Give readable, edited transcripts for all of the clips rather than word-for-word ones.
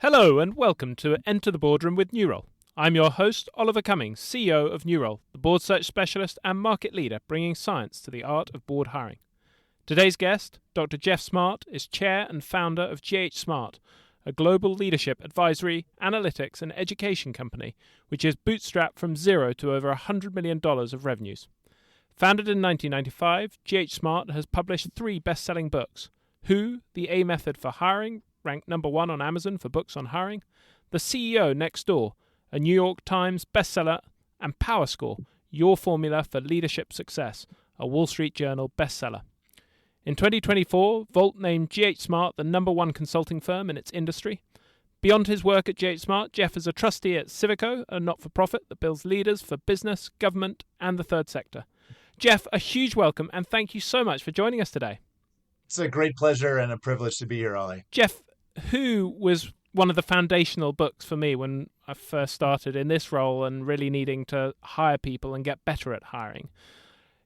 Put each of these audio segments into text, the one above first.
Hello and welcome to Enter the Boardroom with Newroll. I'm your host, Oliver Cummings, CEO of Newroll, the board search specialist and market leader bringing science to the art of board hiring. Today's guest, Dr. Geoff Smart, is chair and founder of ghSMART, a global leadership advisory, analytics and education company which is bootstrapped from zero to over $100 million of revenues. Founded in 1995, ghSMART has published 3 best-selling books: Who, the A Method for Hiring, ranked number 1 on Amazon for books on hiring; The CEO Next Door, a New York Times bestseller; and Power Score, Your Formula for Leadership Success, a Wall Street Journal bestseller. In 2024, Volt named ghSMART the number 1 consulting firm in its industry. Beyond his work at ghSMART, Geoff is a trustee at Civico, a not-for-profit that builds leaders for business, government, and the third sector. Geoff, a huge welcome, and thank you so much for joining us today. It's a great pleasure and a privilege to be here, Ollie. Geoff, Who was one of the foundational books for me when I first started in this role and really needing to hire people and get better at hiring.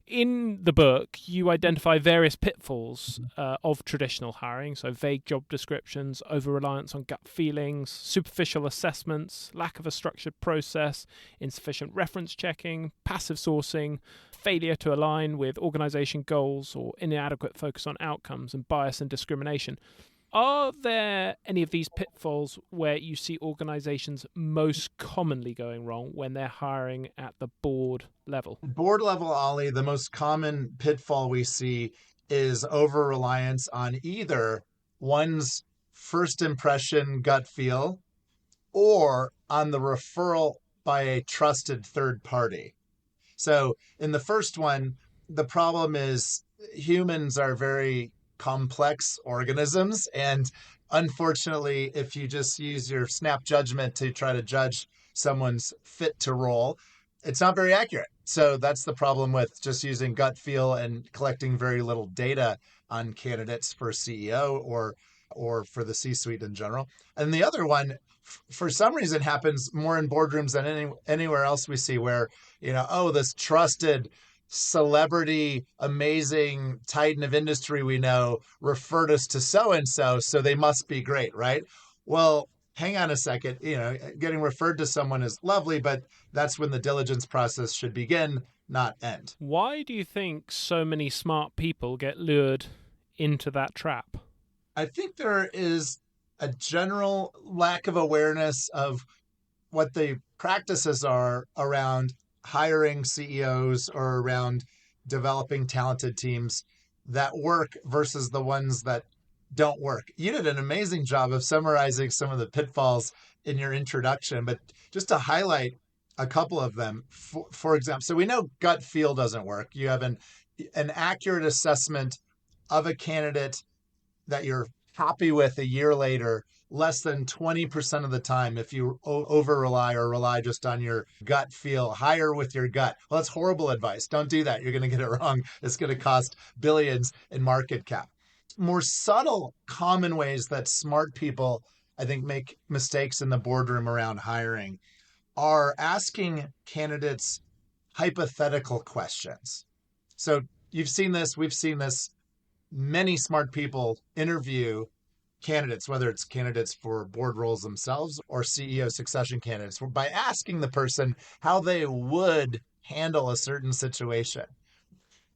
In the book, you identify various pitfalls of traditional hiring, so vague job descriptions, over-reliance on gut feelings, superficial assessments, lack of a structured process, insufficient reference checking, passive sourcing, failure to align with organization goals, or inadequate focus on outcomes, and bias and discrimination. Are there any of these pitfalls where you see organizations most commonly going wrong when they're hiring at the board level? Board level, Ollie, the most common pitfall we see is over-reliance on either one's first impression gut feel or on the referral by a trusted third party. So in the first one, the problem is humans are very complex organisms. And unfortunately, if you just use your snap judgment to try to judge someone's fit to role, it's not very accurate. So that's the problem with just using gut feel and collecting very little data on candidates for CEO or for the C-suite in general. And the other one, for some reason, happens more in boardrooms than anywhere else we see, where, this trusted celebrity, amazing titan of industry we know referred us to so-and-so, so they must be great, right? Well, hang on a second. Getting referred to someone is lovely, but that's when the diligence process should begin, not end. Why do you think so many smart people get lured into that trap? I think there is a general lack of awareness of what the practices are around hiring CEOs or around developing talented teams that work versus the ones that don't work. You did an amazing job of summarizing some of the pitfalls in your introduction, but just to highlight a couple of them, for example, so we know gut feel doesn't work. You have an accurate assessment of a candidate that you're happy with a year later, less than 20% of the time if you over-rely or rely just on your gut feel. Hire with your gut. Well, that's horrible advice. Don't do that. You're going to get it wrong. It's going to cost billions in market cap. More subtle, common ways that smart people, I think, make mistakes in the boardroom around hiring are asking candidates hypothetical questions. So you've seen this, we've seen this. Many smart people interview candidates, whether it's candidates for board roles themselves or CEO succession candidates, by asking the person how they would handle a certain situation.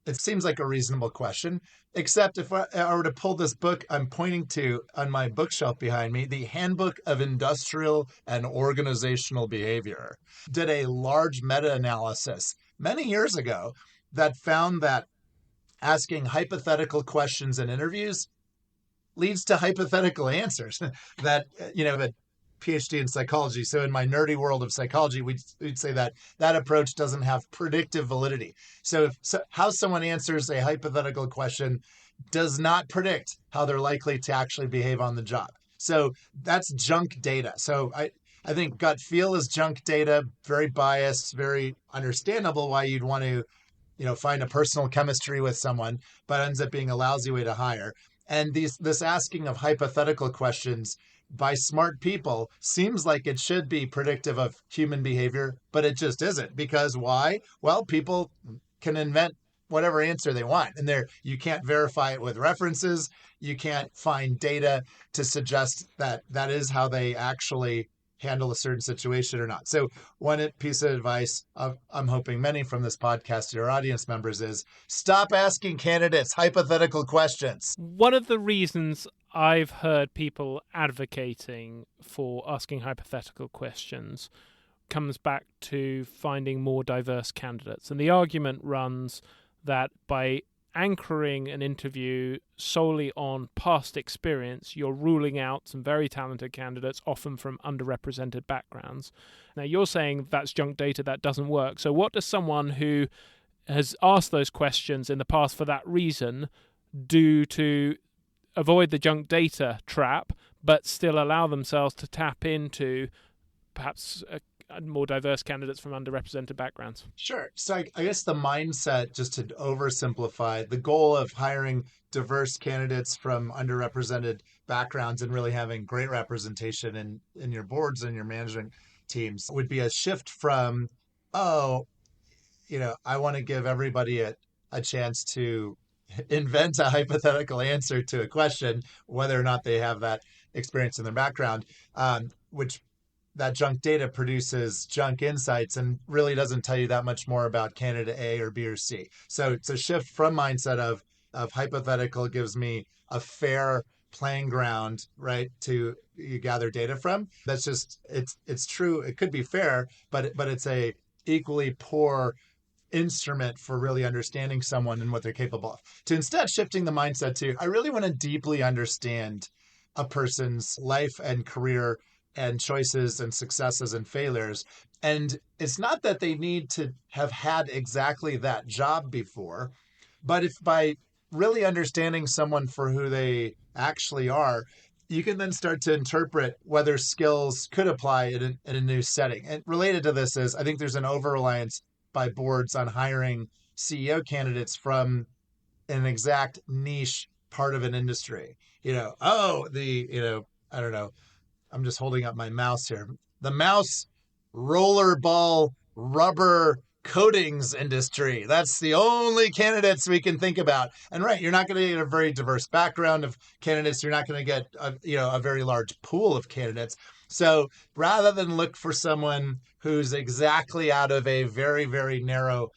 It seems like a reasonable question, except if I were to pull this book I'm pointing to on my bookshelf behind me, the Handbook of Industrial and Organizational Behavior, did a large meta-analysis many years ago that found that asking hypothetical questions in interviews leads to hypothetical answers. That, a PhD in psychology. So in my nerdy world of psychology, we'd say that approach doesn't have predictive validity. So how someone answers a hypothetical question does not predict how they're likely to actually behave on the job. So that's junk data. So I think gut feel is junk data, very biased, very understandable why you'd want to find a personal chemistry with someone, but ends up being a lousy way to hire. And this asking of hypothetical questions by smart people seems like it should be predictive of human behavior, but it just isn't. Because why? Well, people can invent whatever answer they want. And you can't verify it with references. You can't find data to suggest that that is how they actually handle a certain situation or not. So one piece of advice I'm hoping many from this podcast to your audience members is stop asking candidates hypothetical questions. One of the reasons I've heard people advocating for asking hypothetical questions comes back to finding more diverse candidates. And the argument runs that by anchoring an interview solely on past experience, you're ruling out some very talented candidates, often from underrepresented backgrounds. Now, you're saying that's junk data, that doesn't work. So what does someone who has asked those questions in the past for that reason do to avoid the junk data trap, but still allow themselves to tap into perhaps more diverse candidates from underrepresented backgrounds? Sure. So I guess the mindset, just to oversimplify, the goal of hiring diverse candidates from underrepresented backgrounds and really having great representation in your boards and your management teams would be a shift from, I want to give everybody a chance to invent a hypothetical answer to a question, whether or not they have that experience in their background, which that junk data produces junk insights and really doesn't tell you that much more about candidate A or B or C. So it's a shift from mindset of hypothetical gives me a fair playing ground, right, to you gather data from. That's just, it's true. It could be fair, but it's a equally poor instrument for really understanding someone and what they're capable of. To instead shifting the mindset to, I really want to deeply understand a person's life and career and choices and successes and failures. And it's not that they need to have had exactly that job before, but if by really understanding someone for who they actually are, you can then start to interpret whether skills could apply in a new setting. And related to this is, I think there's an over-reliance by boards on hiring CEO candidates from an exact niche part of an industry. I don't know, I'm just holding up my mouse here. The mouse rollerball rubber coatings industry. That's the only candidates we can think about. And right, you're not going to get a very diverse background of candidates. You're not going to get a very large pool of candidates. So rather than look for someone who's exactly out of a very, very narrow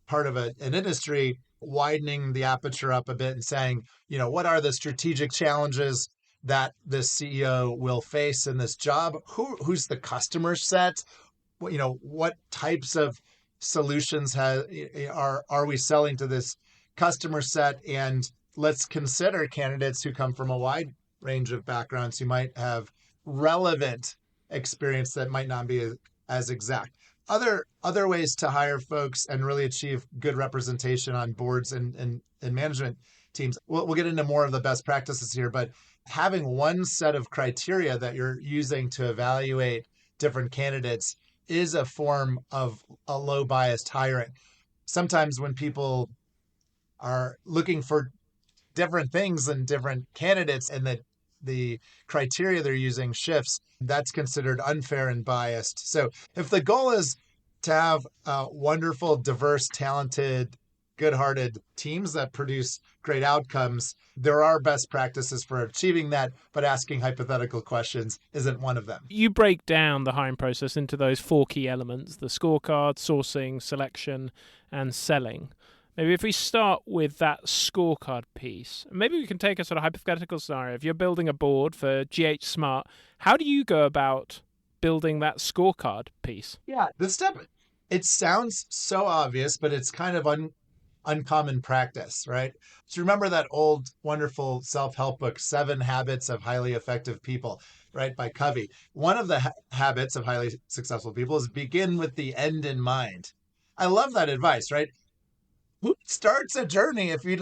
part of an industry, widening the aperture up a bit and saying, what are the strategic challenges that this CEO will face in this job? Who's the customer set? What types of solutions are we selling to this customer set? And let's consider candidates who come from a wide range of backgrounds who might have relevant experience that might not be as exact. Other ways to hire folks and really achieve good representation on boards and management teams. We'll get into more of the best practices here, but having one set of criteria that you're using to evaluate different candidates is a form of a low biased hiring. Sometimes when people are looking for different things and different candidates and that the criteria they're using shifts, that's considered unfair and biased. So if the goal is to have wonderful, diverse, talented, good-hearted teams that produce great outcomes, there are best practices for achieving that, but asking hypothetical questions isn't one of them. You break down the hiring process into those 4 key elements: the scorecard, sourcing, selection, and selling. Maybe if we start with that scorecard piece, maybe we can take a sort of hypothetical scenario. If you're building a board for ghSMART, how do you go about building that scorecard piece? Yeah, this step, it sounds so obvious, but it's kind of uncommon practice, right? So remember that old, wonderful self-help book, 7 Habits of Highly Effective People, right, by Covey. One of the habits of highly successful people is begin with the end in mind. I love that advice, right? Who starts a journey if you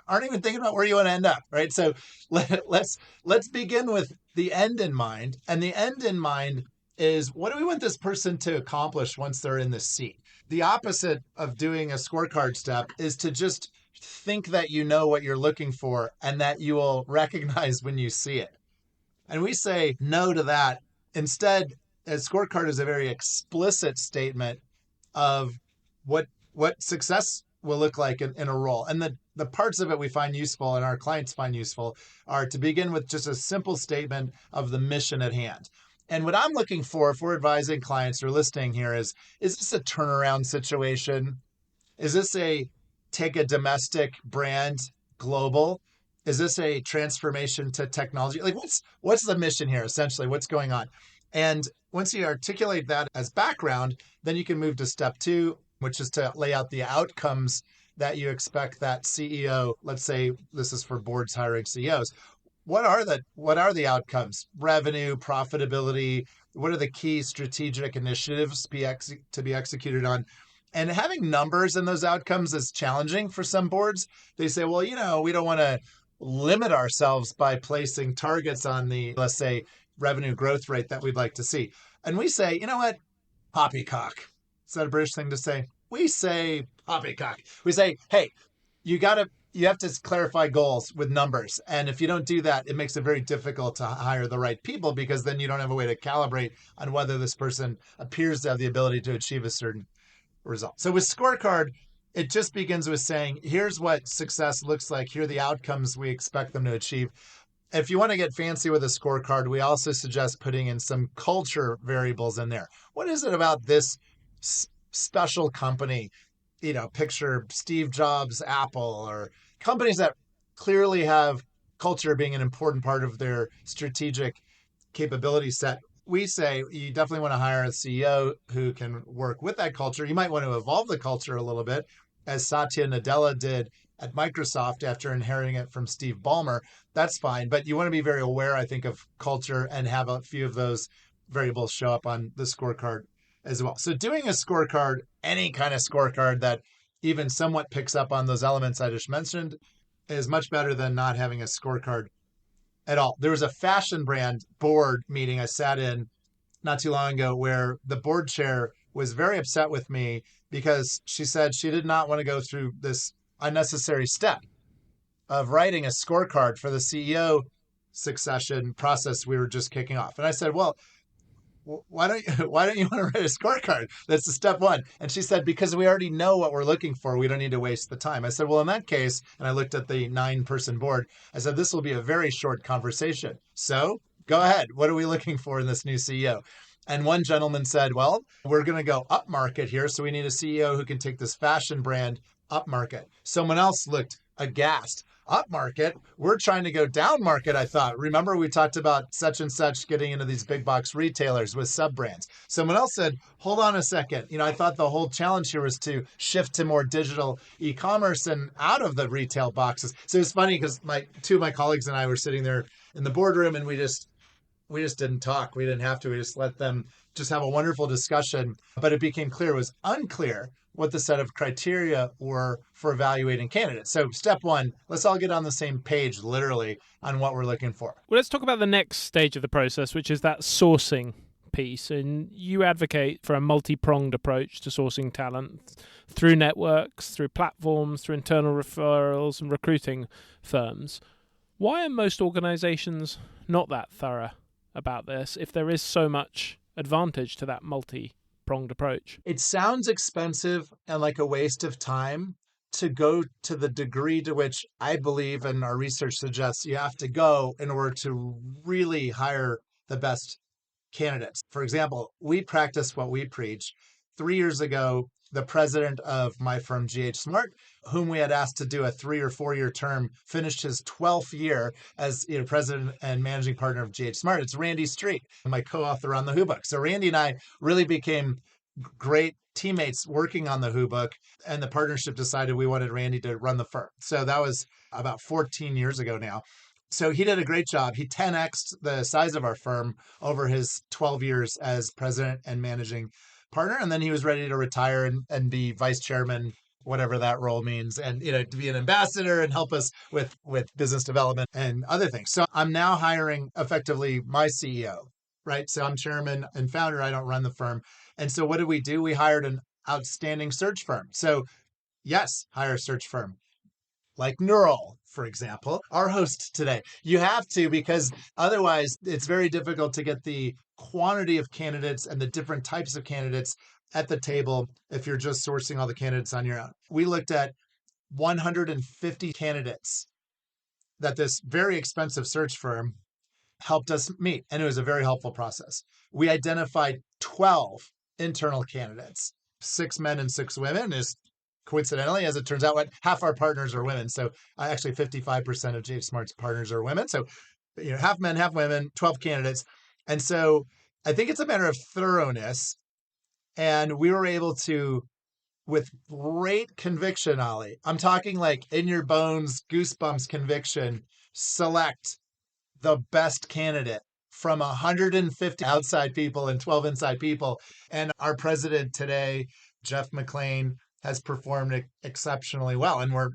aren't even thinking about where you want to end up, right? So let's begin with the end in mind. And the end in mind is, what do we want this person to accomplish once they're in the seat? The opposite of doing a scorecard step is to just think that you know what you're looking for and that you will recognize when you see it. And we say no to that. Instead, a scorecard is a very explicit statement of what success will look like in a role. And the parts of it we find useful and our clients find useful are to begin with just a simple statement of the mission at hand. And what I'm looking for if we're advising clients or listening here is this a turnaround situation? Is this a take a domestic brand global? Is this a transformation to technology? Like what's the mission here essentially? What's going on? And once you articulate that as background, then you can move to step 2, which is to lay out the outcomes that you expect that CEO, let's say this is for boards hiring CEOs, what are the outcomes? Revenue, profitability, what are the key strategic initiatives to be executed on? And having numbers in those outcomes is challenging for some boards. They say, well, we don't want to limit ourselves by placing targets on the, let's say, revenue growth rate that we'd like to see. And we say, you know what? Poppycock. Is that a British thing to say? We say poppycock. We say, hey, you have to clarify goals with numbers. And if you don't do that, it makes it very difficult to hire the right people because then you don't have a way to calibrate on whether this person appears to have the ability to achieve a certain result. So with scorecard, it just begins with saying, here's what success looks like. Here are the outcomes we expect them to achieve. If you want to get fancy with a scorecard, we also suggest putting in some culture variables in there. What is it about this special company? Picture Steve Jobs, Apple, or companies that clearly have culture being an important part of their strategic capability set. We say you definitely want to hire a CEO who can work with that culture. You might want to evolve the culture a little bit, as Satya Nadella did at Microsoft after inheriting it from Steve Ballmer. That's fine. But you want to be very aware, I think, of culture and have a few of those variables show up on the scorecard as well. So doing a scorecard, any kind of scorecard that even somewhat picks up on those elements I just mentioned, is much better than not having a scorecard at all. There was a fashion brand board meeting I sat in not too long ago where the board chair was very upset with me because she said she did not want to go through this unnecessary step of writing a scorecard for the CEO succession process we were just kicking off. And I said, well, why don't you want to write a scorecard? That's the step 1. And she said, because we already know what we're looking for. We don't need to waste the time. I said, well, in that case, and I looked at the 9-person board, I said, this will be a very short conversation. So go ahead. What are we looking for in this new CEO? And one gentleman said, well, we're going to go upmarket here. So we need a CEO who can take this fashion brand upmarket. Someone else looked aghast. Upmarket, we're trying to go down market, I thought. Remember, we talked about such and such getting into these big box retailers with sub-brands. Someone else said, hold on a second. I thought the whole challenge here was to shift to more digital e-commerce and out of the retail boxes. So it's funny because two of my colleagues and I were sitting there in the boardroom and we just didn't talk. We didn't have to. We just let them just have a wonderful discussion. But it became clear, it was unclear what the set of criteria were for evaluating candidates. So step 1, let's all get on the same page, literally, on what we're looking for. Well, let's talk about the next stage of the process, which is that sourcing piece. And you advocate for a multi-pronged approach to sourcing talent through networks, through platforms, through internal referrals and recruiting firms. Why are most organizations not that thorough about this if there is so much advantage to that multi-pronged approach? It sounds expensive and like a waste of time to go to the degree to which I believe and our research suggests you have to go in order to really hire the best candidates. For example, we practice what we preach. 3 years ago, the president of my firm, ghSMART, whom we had asked to do a 3 or 4 year term, finished his 12th year as president and managing partner of ghSMART. It's Randy Street, my co-author on the Who book. So Randy and I really became great teammates working on the Who book, and the partnership decided we wanted Randy to run the firm. So that was about 14 years ago now. So he did a great job. He 10x'd the size of our firm over his 12 years as president and managing partner. And then he was ready to retire and be vice chairman, whatever that role means, and to be an ambassador and help us with business development and other things. So I'm now hiring effectively my CEO, right? So I'm chairman and founder. I don't run the firm. And so what did we do? We hired an outstanding search firm. So yes, hire a search firm. Like Neural, for example, our host today. You have to, because otherwise it's very difficult to get the quantity of candidates and the different types of candidates at the table if you're just sourcing all the candidates on your own. We looked at 150 candidates that this very expensive search firm helped us meet, and it was a very helpful process. We identified 12 internal candidates, 6 men and 6 women. Is coincidentally, as it turns out, what half our partners are women. So actually 55% of Geoff Smart's partners are women. So half men, half women, 12 candidates. And so I think it's a matter of thoroughness. And we were able to, with great conviction, Ollie, I'm talking like in your bones, goosebumps conviction, select the best candidate from 150 outside people and 12 inside people. And our president today, Jeff McLean, has performed exceptionally well. And we're,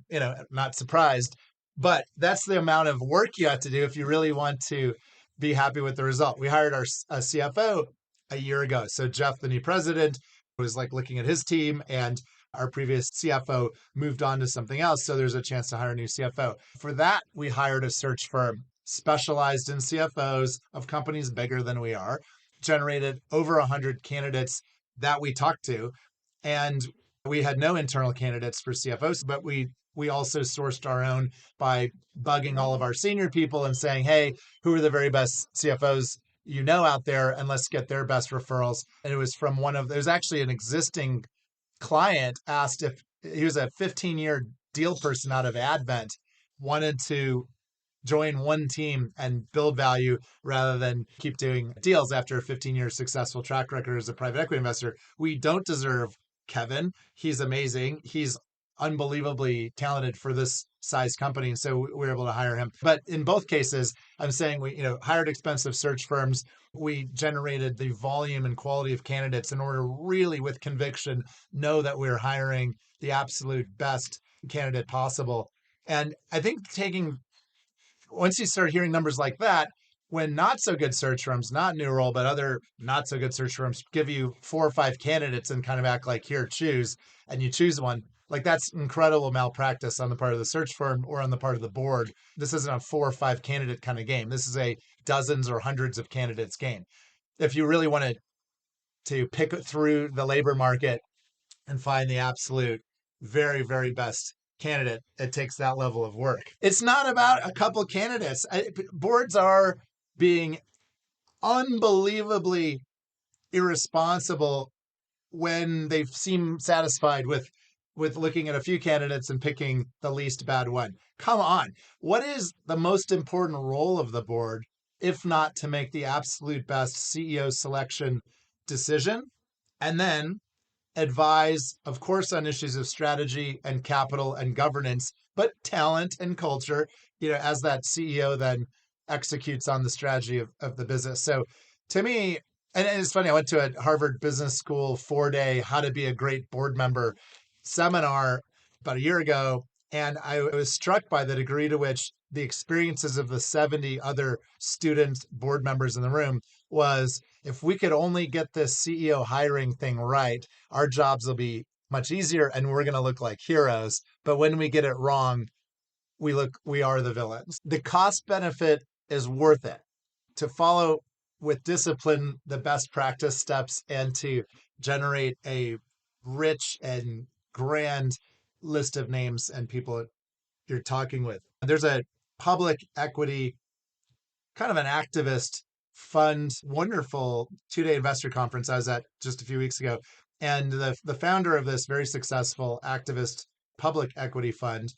not surprised. But that's the amount of work you have to do if you really want to be happy with the result. We hired our CFO a year ago. So Jeff, the new president, was like looking at his team, and our previous CFO moved on to something else. So there's a chance to hire a new CFO. For that, we hired a search firm specialized in CFOs of companies bigger than we are, generated over 100 candidates that we talked to. And we had no internal candidates for CFOs, but we also sourced our own by bugging all of our senior people and saying, hey, who are the very best CFOs out there, and let's get their best referrals. And it was from there's actually an existing client asked if he was a 15-year deal person out of Advent, wanted to join one team and build value rather than keep doing deals after a 15-year successful track record as a private equity investor. We don't deserve Kevin. He's amazing. He's unbelievably talented for this size company. So we were able to hire him. But in both cases, I'm saying we hired expensive search firms. We generated the volume and quality of candidates in order to really, with conviction, know that we're hiring the absolute best candidate possible. And I think once you start hearing numbers like that, when not so good search firms, not New Roll, but other not so good search firms give you 4 or 5 candidates and kind of act like, here, choose, and you choose one, like that's incredible malpractice on the part of the search firm or on the part of the board. This isn't a 4 or 5 candidate kind of game. This is a dozens or hundreds of candidates game. If you really wanted to pick through the labor market and find the absolute very, very best candidate, it takes that level of work. It's not about a couple candidates. Boards are being unbelievably irresponsible when they seem satisfied with looking at a few candidates and picking the least bad one. Come on. What is the most important role of the board, if not to make the absolute best CEO selection decision, and then advise, of course, on issues of strategy and capital and governance, but talent and culture, as that CEO then executes on the strategy of the business. So to me, and it's funny, I went to a Harvard Business School 4-day How to Be a Great Board Member seminar about a year ago, and I was struck by the degree to which the experiences of the 70 other student board members in the room was, if we could only get this CEO hiring thing right, our jobs will be much easier and we're going to look like heroes. But when we get it wrong, we are the villains. The cost benefit is worth it to follow with discipline the best practice steps and to generate a rich and grand list of names and people you're talking with. There's a public equity, kind of an activist fund, wonderful 2-day investor conference I was at just a few weeks ago. And the founder of this very successful activist public equity fund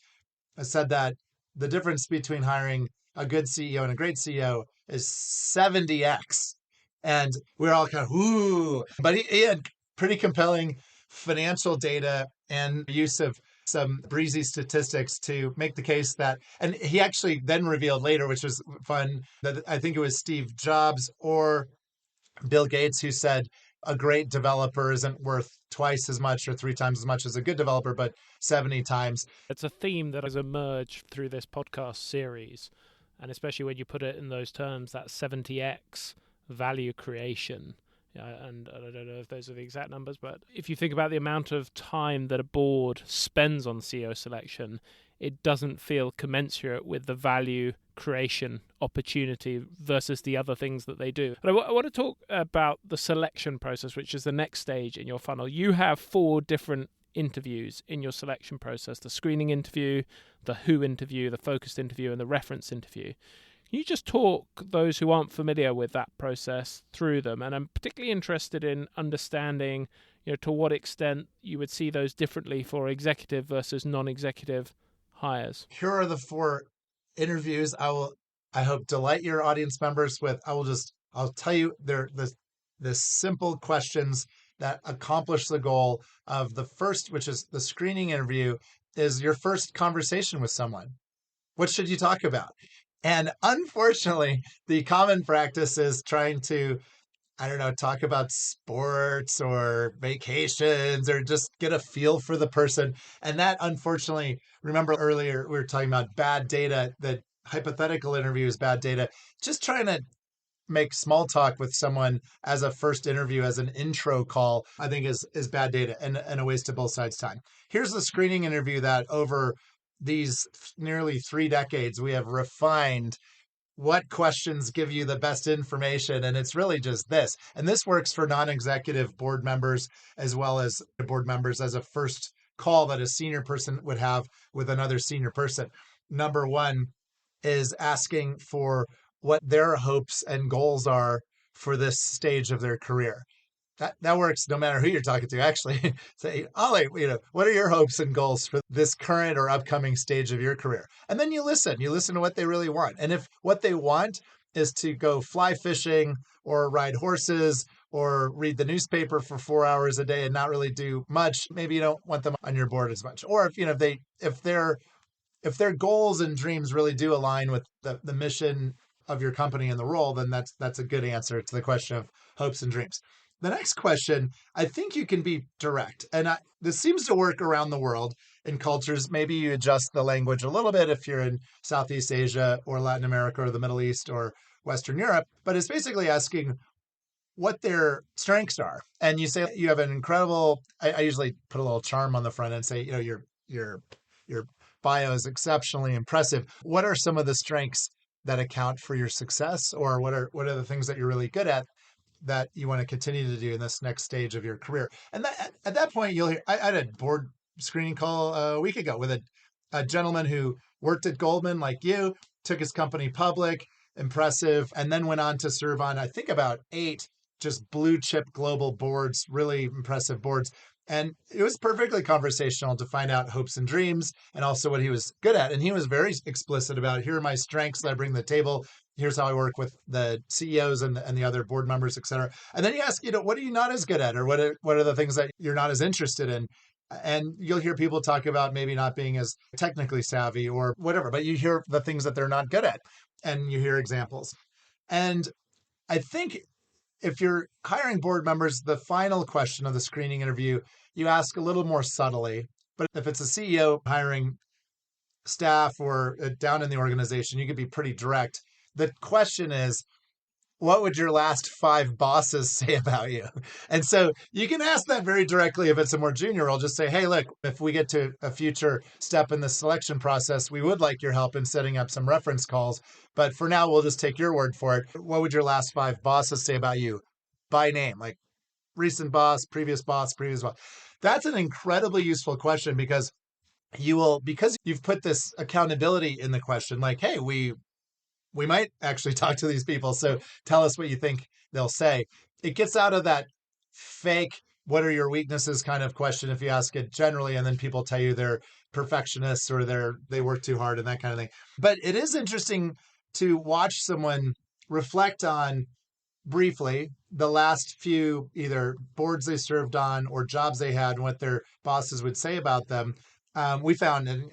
said that the difference between hiring a good CEO and a great CEO is 70x. And we're all kind of, ooh. But he had pretty compelling financial data and use of some breezy statistics to make the case that, and he actually then revealed later, which was fun, that I think it was Steve Jobs or Bill Gates who said a great developer isn't worth twice as much or 3 times as much as a good developer, but 70 times. It's a theme that has emerged through this podcast series, and especially when you put it in those terms, that 70x value creation. And I don't know if those are the exact numbers, but if you think about the amount of time that a board spends on CEO selection, it doesn't feel commensurate with the value creation opportunity versus the other things that they do. But I want to talk about the selection process, which is the next stage in your funnel. You have 4 different interviews in your selection process: the screening interview, the who interview, the focused interview, and the reference interview. Can you just talk those who aren't familiar with that process through them? And I'm particularly interested in understanding, to what extent you would see those differently for executive versus non-executive hires. Here are the 4 interviews I hope delight your audience members with. I'll tell you they're the simple questions that accomplish the goal of the first, which is the screening interview, is your first conversation with someone. What should you talk about? And unfortunately, the common practice is trying to, talk about sports or vacations or just get a feel for the person. And that, unfortunately, remember earlier we were talking about bad data, that hypothetical interview is bad data. Just trying to make small talk with someone as a first interview, as an intro call, I think is bad data and a waste of both sides' time. Here's the screening interview that over these nearly 3 decades, we have refined what questions give you the best information. And it's really just this. And this works for non-executive board members as well as board members as a first call that a senior person would have with another senior person. Number 1 is asking for what their hopes and goals are for this stage of their career. That works no matter who you're talking to, actually. Say, Ollie, what are your hopes and goals for this current or upcoming stage of your career? And then you listen to what they really want. And if what they want is to go fly fishing or ride horses or read the newspaper for 4 hours a day and not really do much, maybe you don't want them on your board as much. Or if their goals and dreams really do align with the mission of your company and the role, then that's a good answer to the question of hopes and dreams. The next question, I think you can be direct. And this seems to work around the world in cultures. Maybe you adjust the language a little bit if you're in Southeast Asia or Latin America or the Middle East or Western Europe. But it's basically asking what their strengths are. And you say you have an incredible, I usually put a little charm on the front and say, your bio is exceptionally impressive. What are some of the strengths that account for your success? Or what are the things that you're really good at that you want to continue to do in this next stage of your career? And at that point, you'll hear, I had a board screening call a week ago with a gentleman who worked at Goldman like you, took his company public, impressive, and then went on to serve on, I think, about 8 just blue chip global boards, really impressive boards. And it was perfectly conversational to find out hopes and dreams and also what he was good at. And he was very explicit about, here are my strengths that I bring to the table. Here's how I work with the CEOs and the other board members, et cetera. And then you ask, what are you not as good at? Or what are the things that you're not as interested in? And you'll hear people talk about maybe not being as technically savvy or whatever, but you hear the things that they're not good at and you hear examples. And I think if you're hiring board members, the final question of the screening interview, you ask a little more subtly. But if it's a CEO hiring staff or down in the organization, you could be pretty direct. The question is, what would your last 5 bosses say about you? And so you can ask that very directly. If it's a more junior role, just say, hey, look, if we get to a future step in the selection process, we would like your help in setting up some reference calls. But for now, we'll just take your word for it. What would your last 5 bosses say about you by name? Like recent boss, previous boss, previous boss. That's an incredibly useful question because because you've put this accountability in the question, like, hey, we might actually talk to these people. So tell us what you think they'll say. It gets out of that fake, what are your weaknesses kind of question if you ask it generally, and then people tell you they're perfectionists or they work too hard and that kind of thing. But it is interesting to watch someone reflect on briefly the last few either boards they served on or jobs they had and what their bosses would say about them. We found an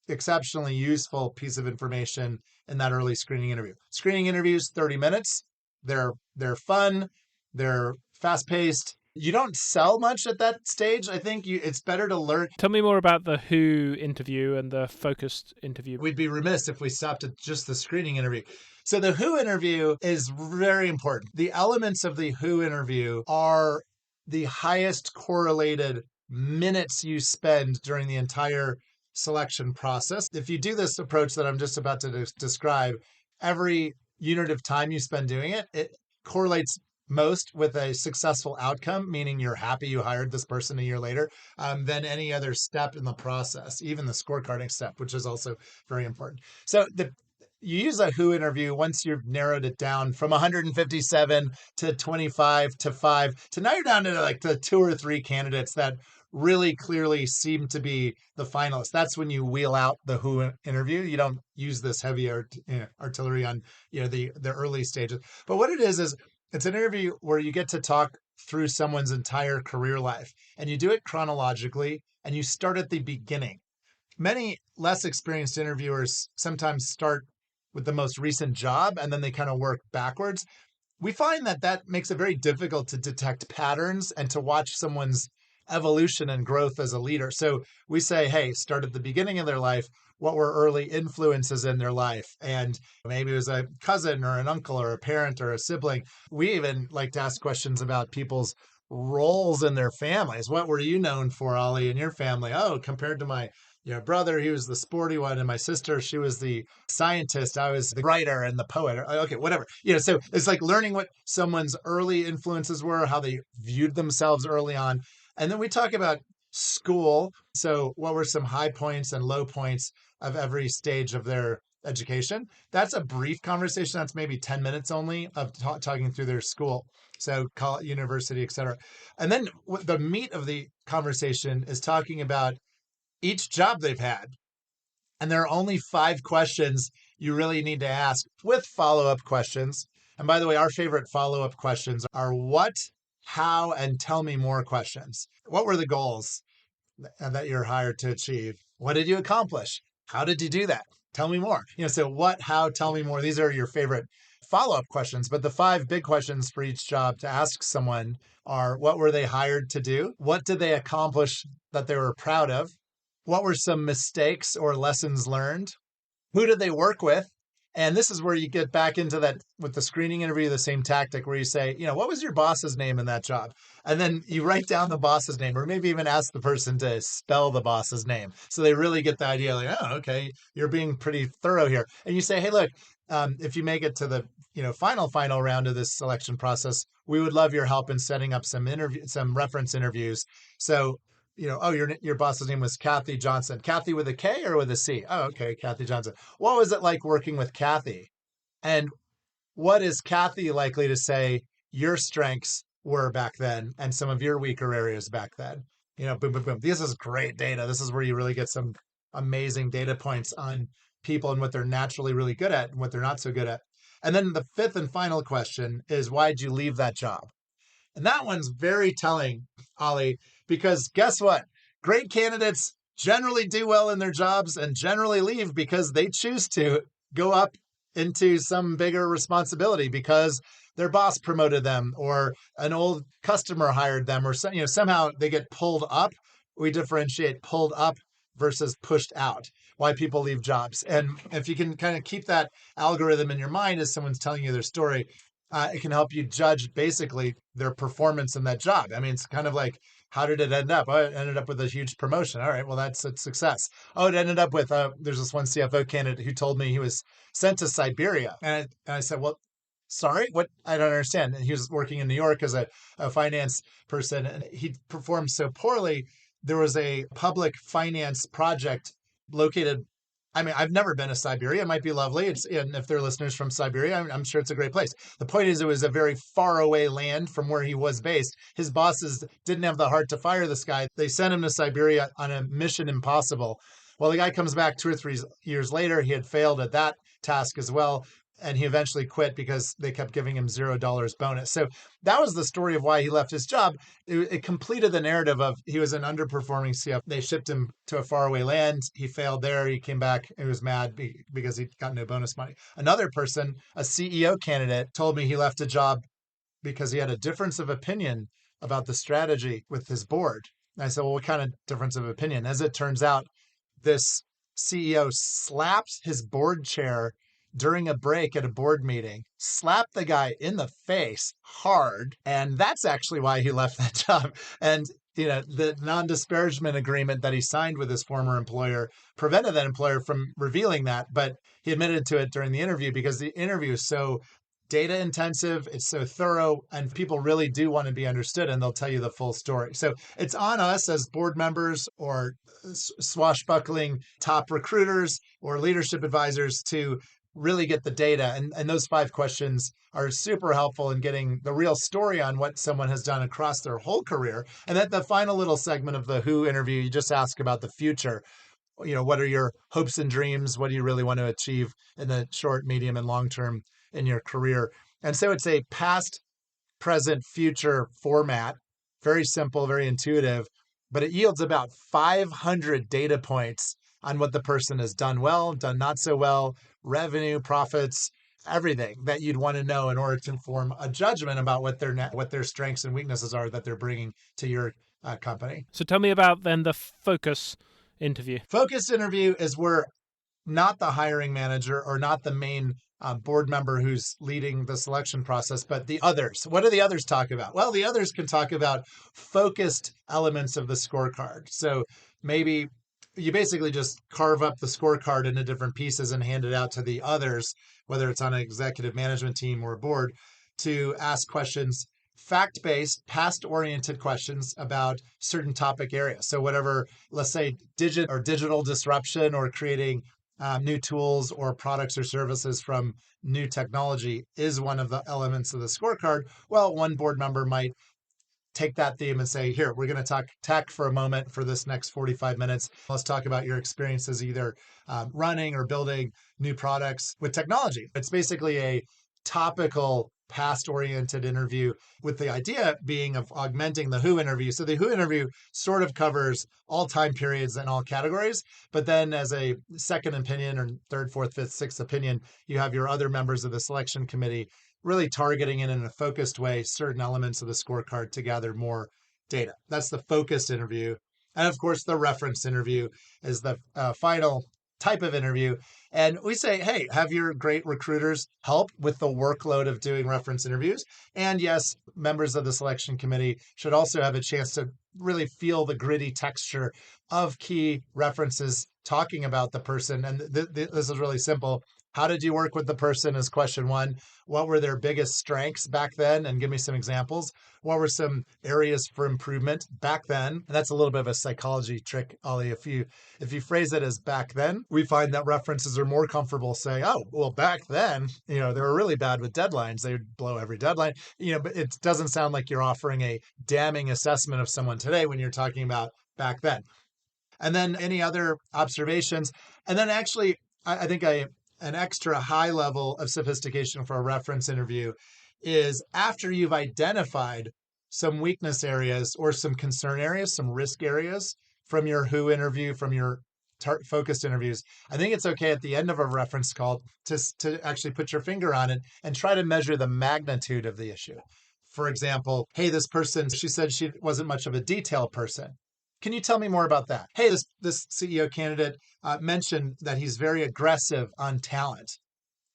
exceptionally useful piece of information in that early screening interview. Screening interviews, 30 minutes. They're fun. They're fast-paced. You don't sell much at that stage. I think it's better to learn. Tell me more about the who interview and the focused interview. We'd be remiss if we stopped at just the screening interview. So the who interview is very important. The elements of the who interview are the highest correlated minutes you spend during the entire selection process. If you do this approach that I'm just about to describe, every unit of time you spend doing it, it correlates most with a successful outcome, meaning you're happy you hired this person a year later, than any other step in the process, even the scorecarding step, which is also very important. So you use a who interview once you've narrowed it down from 157 to 25 to 5 to now you're down to like the 2 or 3 candidates that really clearly seem to be the finalists. That's when you wheel out the who interview. You don't use this heavy artillery on the early stages. But what it is it's an interview where you get to talk through someone's entire career life, and you do it chronologically, and you start at the beginning. Many less experienced interviewers sometimes start with the most recent job, and then they kind of work backwards. We find that makes it very difficult to detect patterns and to watch someone's evolution and growth as a leader. So we say, hey, start at the beginning of their life. What were early influences in their life? And maybe it was a cousin or an uncle or a parent or a sibling. We even like to ask questions about people's roles in their families. What were you known for, Ollie, in your family? Oh, compared to my brother, he was the sporty one, and my sister, she was the scientist. I was the writer and the poet. Okay, whatever. So it's like learning what someone's early influences were, how they viewed themselves early on. And then we talk about school. So what were some high points and low points of every stage of their education? That's a brief conversation. That's maybe 10 minutes only of talking through their school. So college, university, et cetera. And then the meat of the conversation is talking about each job they've had. And there are only 5 questions you really need to ask with follow-up questions. And by the way, our favorite follow-up questions are what, how, and tell me more questions. What were the goals that you're hired to achieve? What did you accomplish? How did you do that? Tell me more. So what, how, tell me more. These are your favorite follow-up questions. But the 5 big questions for each job to ask someone are, what were they hired to do? What did they accomplish that they were proud of? What were some mistakes or lessons learned? Who did they work with? And this is where you get back into that with the screening interview, the same tactic where you say, what was your boss's name in that job? And then you write down the boss's name, or maybe even ask the person to spell the boss's name. So they really get the idea like, oh, okay, you're being pretty thorough here. And you say, hey, look, if you make it to the final round of this selection process, we would love your help in setting up some reference interviews. So your boss's name was Kathy Johnson. Kathy with a K or with a C? Oh, okay, Kathy Johnson. What was it like working with Kathy? And what is Kathy likely to say your strengths were back then and some of your weaker areas back then? Boom, boom, boom. This is great data. This is where you really get some amazing data points on people and what they're naturally really good at and what they're not so good at. And then the 5th and final question is, why'd you leave that job? And that one's very telling, Ollie, because guess what? Great candidates generally do well in their jobs and generally leave because they choose to go up into some bigger responsibility because their boss promoted them or an old customer hired them or somehow they get pulled up. We differentiate pulled up versus pushed out, why people leave jobs. And if you can kind of keep that algorithm in your mind as someone's telling you their story, it can help you judge basically their performance in that job. I mean, it's kind of like, how did it end up? Oh, it ended up with a huge promotion. All right, well, that's a success. Oh, it ended up with, there's this one CFO candidate who told me he was sent to Siberia. And I said, well, sorry, what? I don't understand. And he was working in New York as a finance person, and he performed so poorly. There was a public finance project located. I mean, I've never been to Siberia. It might be lovely. And if there are listeners from Siberia, I'm sure it's a great place. The point is, it was a very far away land from where he was based. His bosses didn't have the heart to fire this guy. They sent him to Siberia on a mission impossible. Well, the guy comes back 2 or 3 years later. He had failed at that task as well. And he eventually quit because they kept giving him $0 bonus. So that was the story of why he left his job. It completed the narrative of he was an underperforming CFO. They shipped him to a faraway land. He failed there. He came back. He was mad because he got no bonus money. Another person, a CEO candidate, told me he left a job because he had a difference of opinion about the strategy with his board. And I said, well, what kind of difference of opinion? As it turns out, this CEO slapped his board chair during a break at a board meeting, slapped the guy in the face hard. And that's actually why he left that job. And the non-disparagement agreement that he signed with his former employer prevented that employer from revealing that, but he admitted to it during the interview because the interview is so data intensive, it's so thorough, and people really do want to be understood, and they'll tell you the full story. So it's on us as board members or swashbuckling top recruiters or leadership advisors to really get the data. And those 5 questions are super helpful in getting the real story on what someone has done across their whole career. And at the final little segment of the Who interview, you just ask about the future. What are your hopes and dreams? What do you really want to achieve in the short, medium, and long term in your career? And so it's a past, present, future format, very simple, very intuitive, but it yields about 500 data points on what the person has done well, done not so well, revenue, profits, everything that you'd want to know in order to form a judgment about what their strengths and weaknesses are that they're bringing to your company. So tell me about then the focus interview. Focus interview is where not the hiring manager or not the main board member who's leading the selection process, but the others. What do the others talk about? Well, the others can talk about focused elements of the scorecard. So maybe you basically just carve up the scorecard into different pieces and hand it out to the others, whether it's on an executive management team or a board, to ask questions, fact-based, past-oriented questions about certain topic areas. So whatever, let's say, digital disruption or creating new tools or products or services from new technology is one of the elements of the scorecard. Well, one board member might take that theme and say, here, we're going to talk tech for a moment for this next 45 minutes. Let's talk about your experiences either running or building new products with technology. It's basically a topical, past-oriented interview with the idea being of augmenting the Who interview. So the Who interview sort of covers all time periods and all categories, but then as a second opinion or third, fourth, fifth, sixth opinion, you have your other members of the selection committee really targeting it in a focused way, certain elements of the scorecard to gather more data. That's the focused interview. And of course, the reference interview is the final type of interview. And we say, hey, have your great recruiters help with the workload of doing reference interviews. And yes, members of the selection committee should also have a chance to really feel the gritty texture of key references talking about the person. And this is really simple. How did you work with the person is question 1. What were their biggest strengths back then? And give me some examples. What were some areas for improvement back then? And that's a little bit of a psychology trick, Ollie. If you phrase it as back then, we find that references are more comfortable saying, oh, well, back then, they were really bad with deadlines. They would blow every deadline, but it doesn't sound like you're offering a damning assessment of someone today when you're talking about back then. And then any other observations. And then actually, I think an extra high level of sophistication for a reference interview is after you've identified some weakness areas or some concern areas, some risk areas from your Who interview, from your focused interviews. I think it's okay at the end of a reference call to actually put your finger on it and try to measure the magnitude of the issue. For example, hey, this person, she said she wasn't much of a detail person. Can you tell me more about that? Hey, this CEO candidate mentioned that he's very aggressive on talent,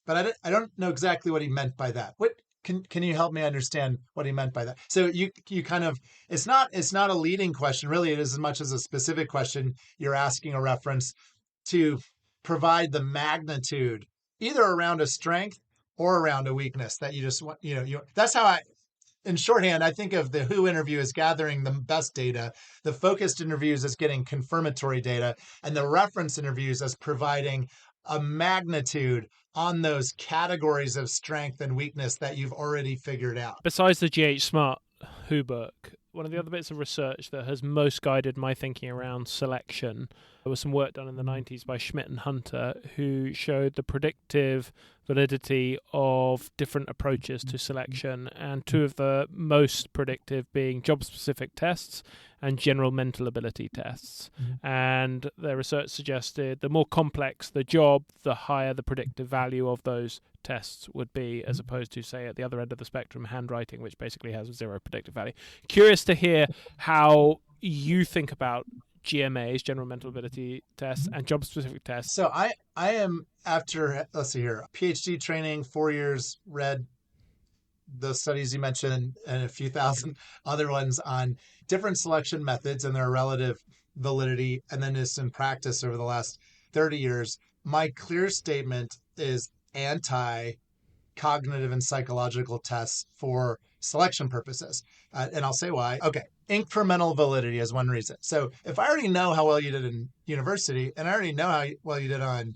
but I don't know exactly what he meant by that. What can you help me understand what he meant by that? So you kind of, it's not a leading question, really. It is as much as a specific question. You're asking a reference to provide the magnitude either around a strength or around a weakness that you just want. That's how in shorthand, I think of the Who interview as gathering the best data, the focused interviews as getting confirmatory data, and the reference interviews as providing a magnitude on those categories of strength and weakness that you've already figured out. Besides the ghSMART Who book, one of the other bits of research that has most guided my thinking around selection, there was some work done in the 90s by Schmidt and Hunter who showed the predictive validity of different approaches to selection, and 2 of the most predictive being job-specific tests and general mental ability tests. Mm-hmm. And their research suggested the more complex the job, the higher the predictive value of those tests would be, as opposed to, say, at the other end of the spectrum, handwriting, which basically has 0 predictive value. Curious to hear how you think about GMAs, general mental ability tests, and job-specific tests. So I am, after, let's see here, PhD training, 4 years, read the studies you mentioned and a few thousand other ones on different selection methods and their relative validity, and then just in practice over the last 30 years, my clear statement is anti cognitive and psychological tests for selection purposes. And I'll say why. Okay. Incremental validity is one reason. So if I already know how well you did in university and I already know how well you did on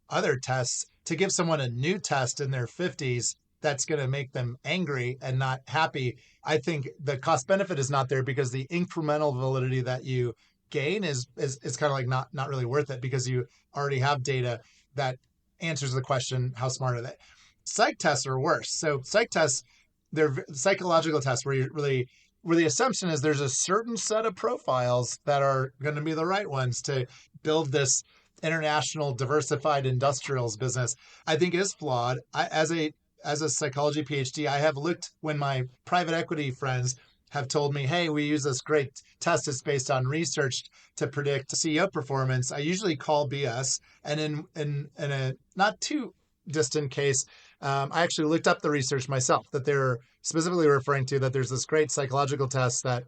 other tests, to give someone a new test in their 50s that's going to make them angry and not happy, I think the cost benefit is not there, because the incremental validity that you gain is kind of like not really worth it, because you already have data that answers the question, how smart are they? Psych tests are worse. So psych tests, they're psychological tests where the assumption is there's a certain set of profiles that are going to be the right ones to build this international diversified industrials business. I think is flawed. As a psychology PhD, I have looked when my private equity friends have told me, hey, we use this great test that's based on research to predict CEO performance. I usually call BS. And in a not too distant case, I actually looked up the research myself that they're specifically referring to, that there's this great psychological test that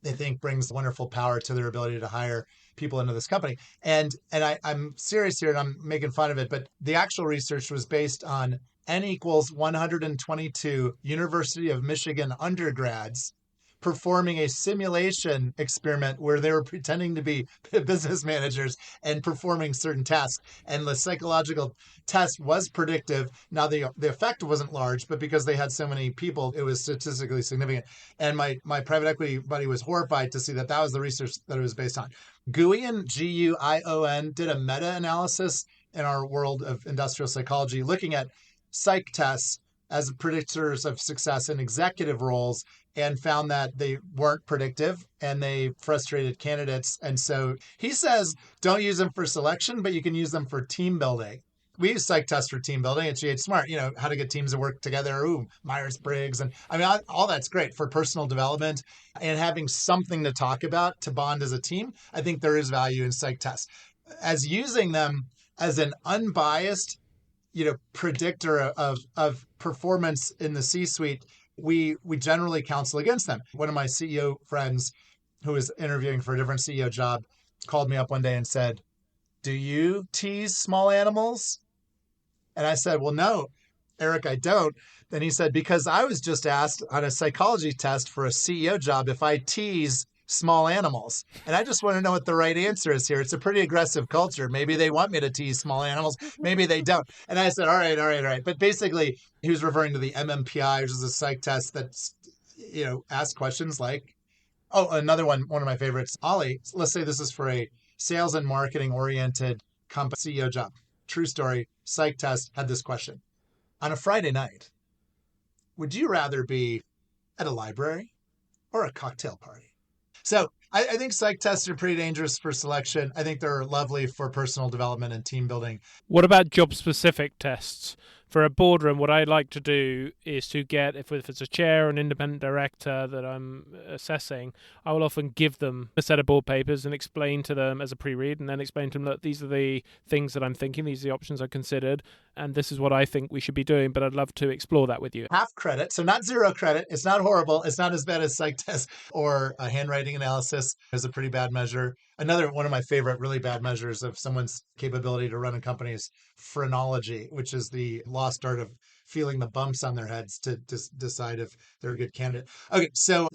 they think brings wonderful power to their ability to hire people into this company. And I'm serious here and I'm making fun of it, but the actual research was based on N equals 122 University of Michigan undergrads performing a simulation experiment where they were pretending to be business managers and performing certain tasks. And the psychological test was predictive. Now, the effect wasn't large, but because they had so many people, it was statistically significant. And my private equity buddy was horrified to see that was the research that it was based on. Guion, Guion, did a meta-analysis in our world of industrial psychology looking at psych tests as predictors of success in executive roles, and found that they weren't predictive and they frustrated candidates. And so he says, don't use them for selection, but you can use them for team building. We use psych tests for team building at ghSMART, how to get teams to work together. Myers-Briggs. And I mean, all that's great for personal development and having something to talk about to bond as a team. I think there is value in psych tests. As using them as an unbiased, predictor of performance in the C-suite, we generally counsel against them. One of my CEO friends who was interviewing for a different CEO job called me up one day and said, do you tease small animals? And I said, well, no, Eric, I don't. Then he said, because I was just asked on a psychology test for a CEO job if I tease small animals. And I just want to know what the right answer is here. It's a pretty aggressive culture. Maybe they want me to tease small animals. Maybe they don't. And I said, all right. But basically, he was referring to the MMPI, which is a psych test that's, asks questions like, another one of my favorites, Ollie, let's say this is for a sales and marketing oriented company CEO job. True story, psych test had this question. On a Friday night, would you rather be at a library or a cocktail party? So I think psych tests are pretty dangerous for selection. I think they're lovely for personal development and team building. What about job-specific tests? For a boardroom, what I like to do is to get, if it's a chair or an independent director that I'm assessing, I will often give them a set of board papers and explain to them as a pre-read, and then explain to them, look, these are the things that I'm thinking, these are the options I considered, and this is what I think we should be doing, but I'd love to explore that with you. Half credit, so not zero credit. It's not horrible. It's not as bad as psych tests or a handwriting analysis is a pretty bad measure. Another one of my favorite really bad measures of someone's capability to run a company is phrenology, which is the lost art of feeling the bumps on their heads to decide if they're a good candidate. Okay, so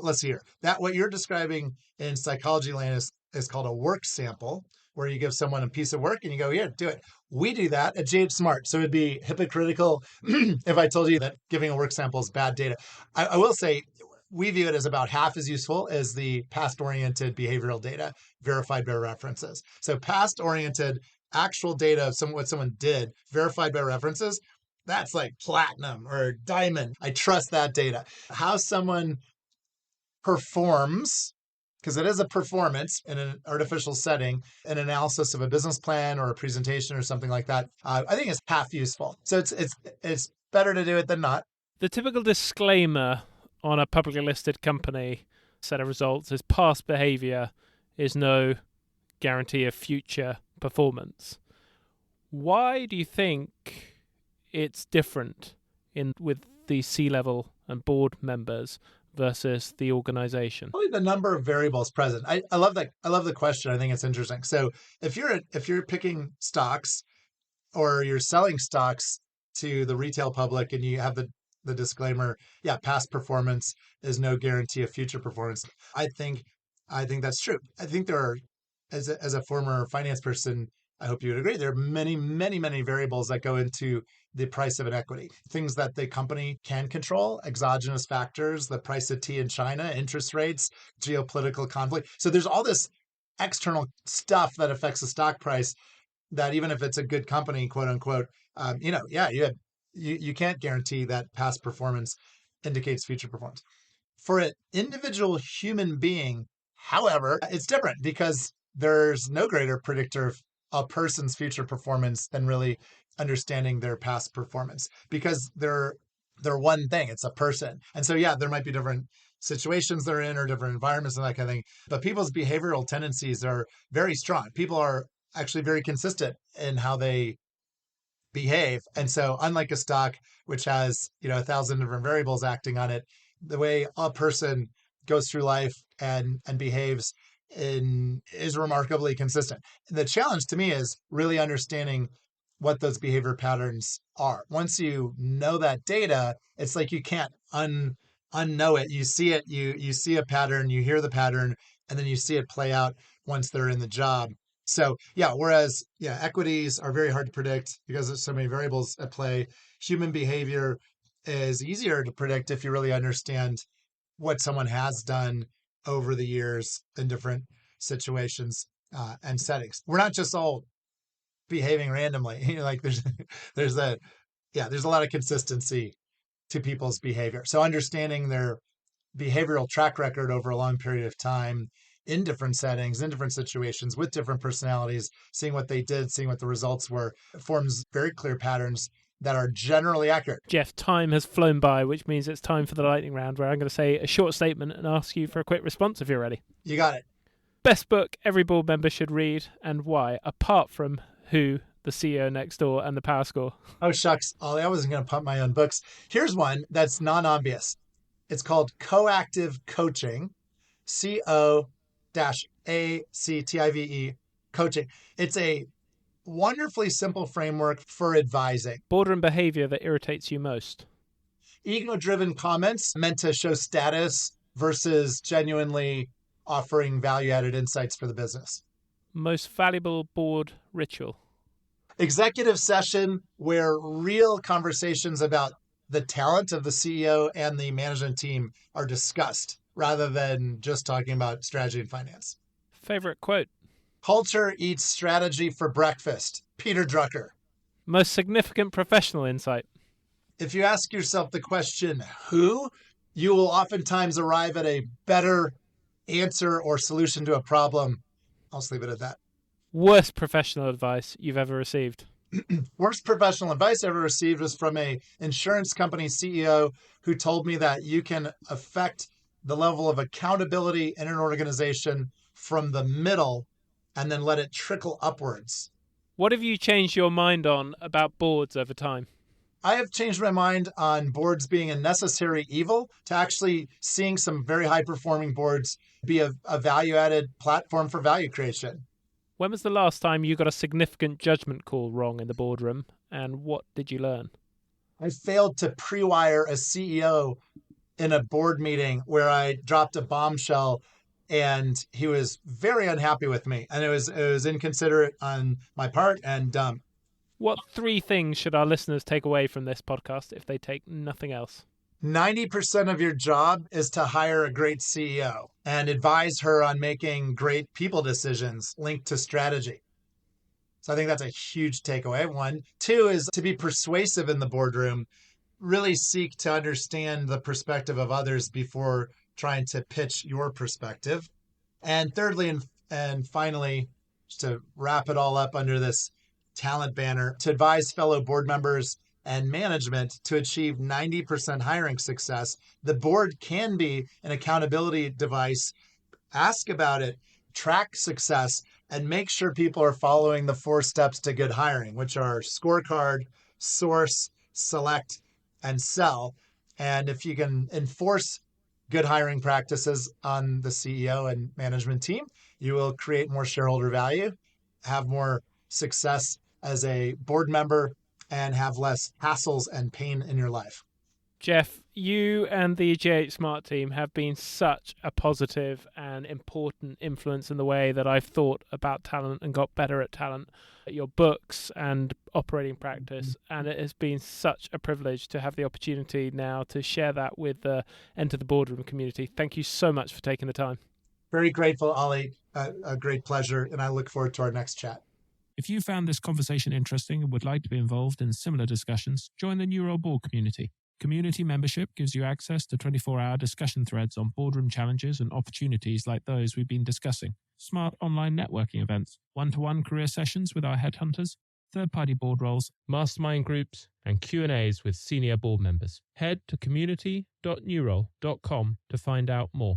let's see here. That what you're describing in psychology land is called a work sample, where you give someone a piece of work and you go, here, do it. We do that at ghSMART. So it'd be hypocritical if I told you that giving a work sample is bad data. I will say, we view it as about half as useful as the past-oriented behavioral data verified by references. So past-oriented actual data of what someone did verified by references, that's like platinum or diamond. I trust that data. How someone performs, because it is a performance in an artificial setting, an analysis of a business plan or a presentation or something like that, I think is half useful. So it's better to do it than not. The typical disclaimer on a publicly listed company set of results is past behavior is no guarantee of future performance. Why do you think it's different with the C-level and board members versus the organization? Probably the number of variables present. I love that. I love the question. I think it's interesting. So if you're picking stocks or you're selling stocks to the retail public and you have the disclaimer, yeah, past performance is no guarantee of future performance. I think I think that's true. I think there are, as a former finance person, I hope you would agree, there are many, many, many variables that go into the price of an equity. Things that the company can control, exogenous factors, the price of tea in China, interest rates, geopolitical conflict. So there's all this external stuff that affects the stock price that even if it's a good company, quote unquote, you can't guarantee that past performance indicates future performance. For an individual human being, however, it's different because there's no greater predictor of a person's future performance than really understanding their past performance because they're one thing. It's a person. And so, yeah, there might be different situations they're in or different environments and that kind of thing. But people's behavioral tendencies are very strong. People are actually very consistent in how they behave. And so unlike a stock, which has, 1,000 different variables acting on it, the way a person goes through life and behaves is remarkably consistent. The challenge to me is really understanding what those behavior patterns are. Once you know that data, it's like you can't unknow it. You see it, you see a pattern, you hear the pattern, and then you see it play out once they're in the job. So yeah, whereas equities are very hard to predict because there's so many variables at play. Human behavior is easier to predict if you really understand what someone has done over the years in different situations and settings. We're not just all behaving randomly. Like there's a lot of consistency to people's behavior. So understanding their behavioral track record over a long period of time in different settings, in different situations, with different personalities, seeing what they did, seeing what the results were, forms very clear patterns that are generally accurate. Geoff, time has flown by, which means it's time for the lightning round, where I'm going to say a short statement and ask you for a quick response if you're ready. You got it. Best book every board member should read and why, apart from Who, The CEO Next Door, and The Power Score. Oh, shucks, Ollie, I wasn't going to pump my own books. Here's one that's non-obvious. It's called Coactive Coaching, COACTIVE, coaching. It's a wonderfully simple framework for advising. Boardroom behavior that irritates you most. Ego-driven comments meant to show status versus genuinely offering value-added insights for the business. Most valuable board ritual. Executive session where real conversations about the talent of the CEO and the management team are discussed rather than just talking about strategy and finance. Favorite quote. Culture eats strategy for breakfast. Peter Drucker. Most significant professional insight. If you ask yourself the question, who, you will oftentimes arrive at a better answer or solution to a problem. I'll just leave it at that. Worst professional advice you've ever received. Worst professional advice I ever received was from an insurance company CEO who told me that you can affect the level of accountability in an organization from the middle and then let it trickle upwards. What have you changed your mind on about boards over time? I have changed my mind on boards being a necessary evil to actually seeing some very high-performing boards be a value-added platform for value creation. When was the last time you got a significant judgment call wrong in the boardroom, and what did you learn? I failed to pre-wire a CEO in a board meeting where I dropped a bombshell and he was very unhappy with me. And it was inconsiderate on my part and dumb. What 3 things should our listeners take away from this podcast if they take nothing else? 90% of your job is to hire a great CEO and advise her on making great people decisions linked to strategy. So I think that's a huge takeaway. 1. 2 is to be persuasive in the boardroom. Really seek to understand the perspective of others before trying to pitch your perspective. And thirdly, and finally, just to wrap it all up under this talent banner, to advise fellow board members and management to achieve 90% hiring success. The board can be an accountability device. Ask about it, track success, and make sure people are following the 4 steps to good hiring, which are scorecard, source, select, and sell. And if you can enforce good hiring practices on the CEO and management team, you will create more shareholder value, have more success as a board member, and have less hassles and pain in your life. Geoff, you and the ghSMART team have been such a positive and important influence in the way that I've thought about talent and got better at talent, your books and operating practice. And it has been such a privilege to have the opportunity now to share that with the Enter the Boardroom community. Thank you so much for taking the time. Very grateful, Ollie. A great pleasure. And I look forward to our next chat. If you found this conversation interesting and would like to be involved in similar discussions, join the New Role Board community. Community membership gives you access to 24-hour discussion threads on boardroom challenges and opportunities like those we've been discussing, smart online networking events, one-to-one career sessions with our headhunters, third-party board roles, mastermind groups, and Q&As with senior board members. Head to community.newrole.com to find out more.